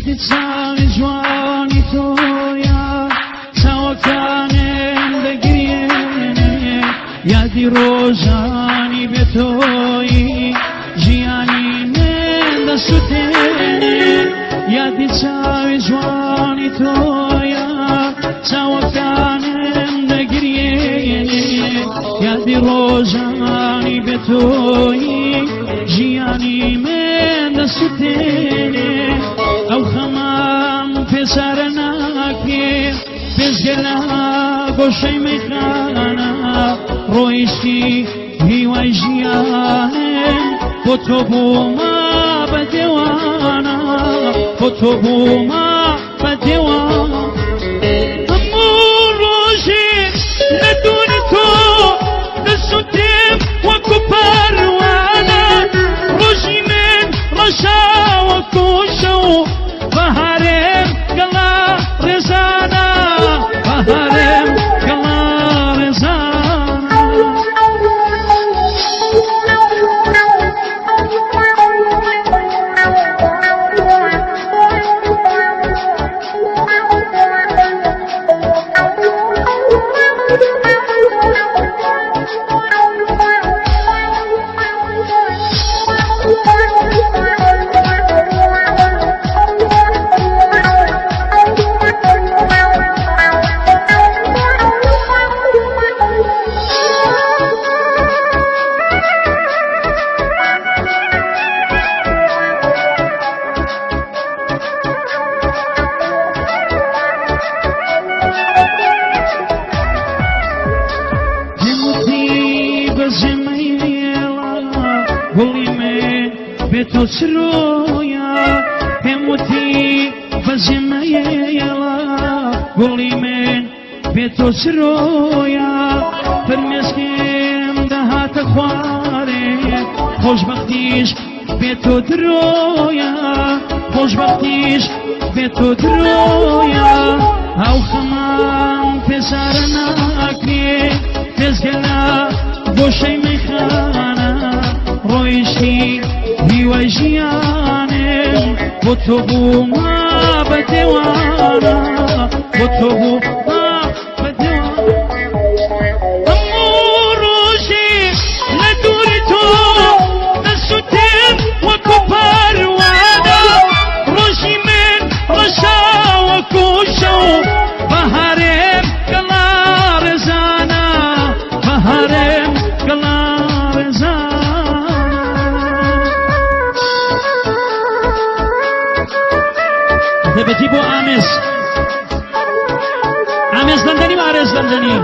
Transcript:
یادی چاوی جوانی تویا چاوەکانم دەگرێنێ یادی ڕۆژانی بێ تۆی ژیانی من دەسووتێنێ یادی چاوی جوانی تۆیا چاوەکانم دەگرێنێ یادی ڕۆژانی بێ تۆی ژیانی من دەسووتێنێ ئەو خەمام پێچارە ناکرێ پێزگەلا گۆشەی مەیخانە ڕۆیشتی هیوای ژیانم بۆ تۆ بوومە بە دێوانە بۆ تۆ بوومە بە دێوانە هەموو ڕۆژێ لە دووری تۆ دەسووتێم وەکو پەروانە ڕۆژی من ڕەشا وەکو شەو بەهارێم گەڵا ڕێزانە بەهارێم گەڵا ڕێزانە بێتۆ چرۆیە پێم وتی بەجێمەیەڵە گوڵی من بێتۆ چرۆیە فرمێسکێم دەهاتە خوارێ خۆشبەختیش بێتۆ درۆیە خۆشبەختیش بێتۆ درۆیە ئەو خەمان پێزارە ناکرێ پێزگەلا گۆشەی مەیخانە ڕۆیشتی هیوای ژیانم بۆ تۆ بوومە بە دێوانە بۆ تۆ بوومە بە دێوانە هەموو ڕۆژێ لە دووری تۆ دەسووتێم وەکو پەروانە ڕۆژی من ڕەشا وەکو شەو بەهارێم گەڵا ڕێزانە بەهارێم گەڵا ڕێزانە دەبێتی بۆ ئامێز ئامێز لەندەنی و ئارێز لەندەنی